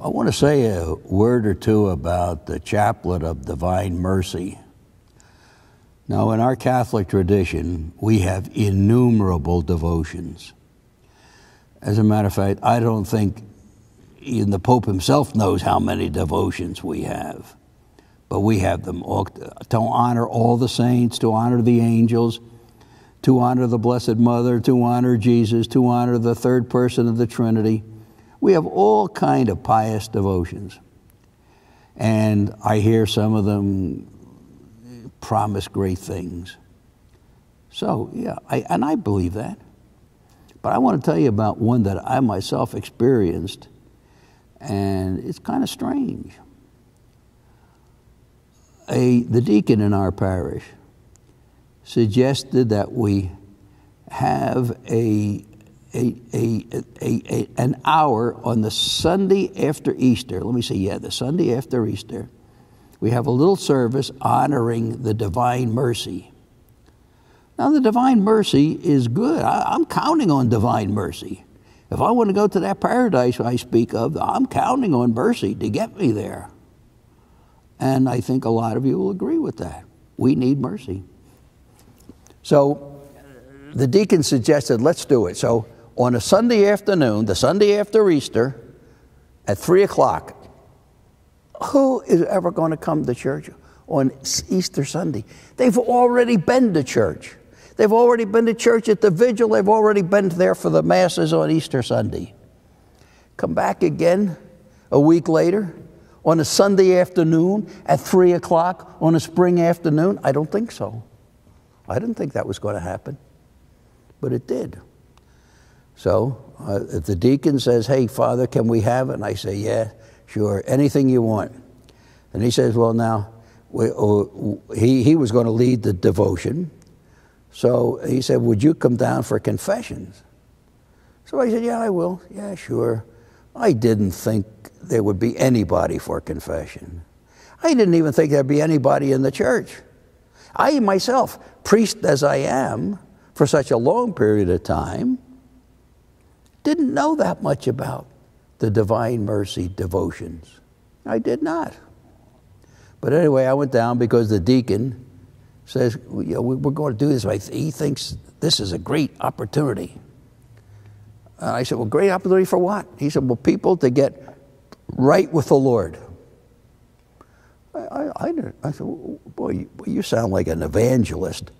I want to say a word or two about the Chaplet of Divine Mercy. Now, in our Catholic tradition, we have innumerable devotions. As a matter of fact, I don't think even the Pope himself knows how many devotions we have. But we have them all to honor all the saints, to honor the angels, to honor the Blessed Mother, to honor Jesus, to honor the third person of the Trinity. We have all kind of pious devotions. And I hear some of them promise great things. So, yeah, I believe that. But I want to tell you about one that I myself experienced, and it's kind of strange. The deacon in our parish suggested that we have an hour on the Sunday after Easter. Let me see, the Sunday after Easter. We have a little service honoring the Divine Mercy. Now, the Divine Mercy is good. I'm counting on Divine Mercy. If I want to go to that paradise I speak of, I'm counting on mercy to get me there. And I think a lot of you will agree with that. We need mercy. So the deacon suggested, let's do it. So on a Sunday afternoon, the Sunday after Easter, at 3 o'clock, who is ever going to come to church on Easter Sunday? They've already been to church. They've already been to church at the vigil. They've already been there for the masses on Easter Sunday. Come back again a week later on a Sunday afternoon at 3 o'clock on a spring afternoon? I don't think so. I didn't think that was going to happen, but it did. So if the deacon says, hey, Father, can we have it? And I say, yeah, sure, anything you want. And he says, well, now, he was going to lead the devotion. So he said, would you come down for confessions? So I said, yeah, I will. Yeah, sure. I didn't think there would be anybody for confession. I didn't even think there'd be anybody in the church. I myself, priest as I am, for such a long period of time, didn't know that much about the Divine Mercy devotions. I did not. But anyway, I went down because the deacon says, we're going to do this. He thinks this is a great opportunity. I said, well, great opportunity for what? He said, well, people to get right with the Lord. I said, well, boy, you sound like an evangelist,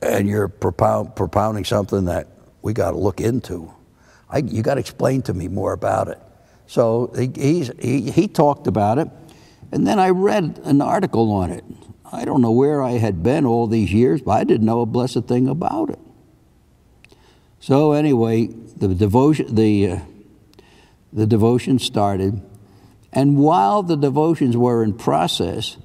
and you're propounding something that we got to look into. You got to explain to me more about it. So he talked about it, and then I read an article on it. I don't know where I had been all these years, but I didn't know a blessed thing about it. So anyway, the devotion started, and while the devotions were in process,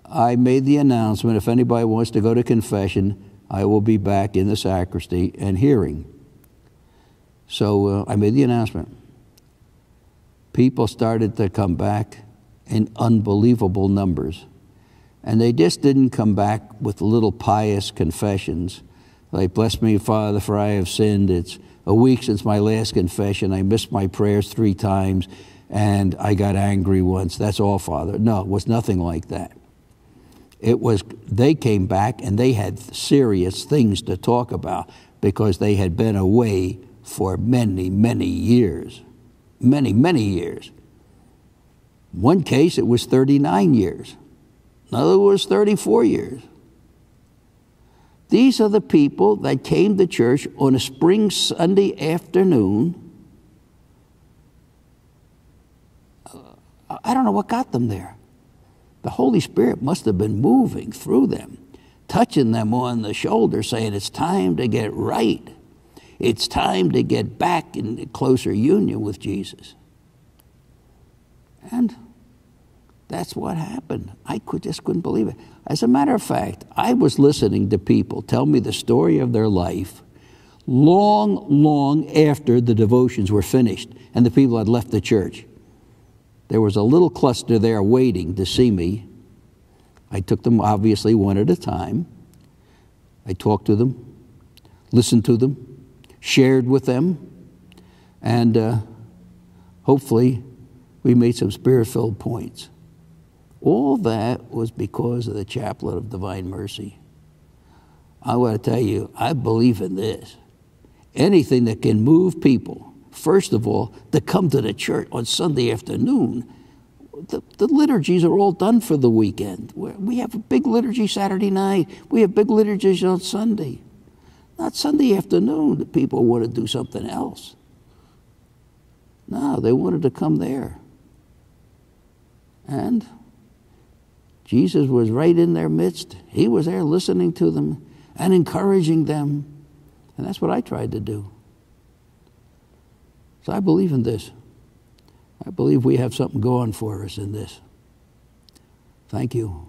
I made the announcement, if anybody wants to go to confession, I will be back in the sacristy and hearing. So I made the announcement. People started to come back in unbelievable numbers. And they just didn't come back with little pious confessions like, bless me, Father, for I have sinned. It's a week since my last confession. I missed my prayers 3 times, and I got angry once. That's all, Father. No, it was nothing like that. It was, they came back, and they had serious things to talk about because they had been away for many, many years. Many, many years. One case, it was 39 years. Another was 34 years. These are the people that came to church on a spring Sunday afternoon. I don't know what got them there. The Holy Spirit must have been moving through them, touching them on the shoulder, saying, it's time to get right. It's time to get back in closer union with Jesus. And that's what happened. I just couldn't believe it. As a matter of fact, I was listening to people tell me the story of their life long, long after the devotions were finished and the people had left the church. There was a little cluster there waiting to see me. I took them, obviously, one at a time. I talked to them, listened to them, shared with them, and hopefully We made some spirit-filled points. All that was because of the Chaplet of Divine Mercy. I want to tell you, I believe in this. Anything that can move people, first of all, to come to the church on Sunday afternoon. The liturgies are all done for the weekend. We have a big liturgy Saturday night. We have big liturgies on Sunday. Not Sunday afternoon that people want to do something else. No, they wanted to come there. And Jesus was right in their midst. He was there listening to them and encouraging them. And that's what I tried to do. So I believe in this. I believe we have something going for us in this. Thank you.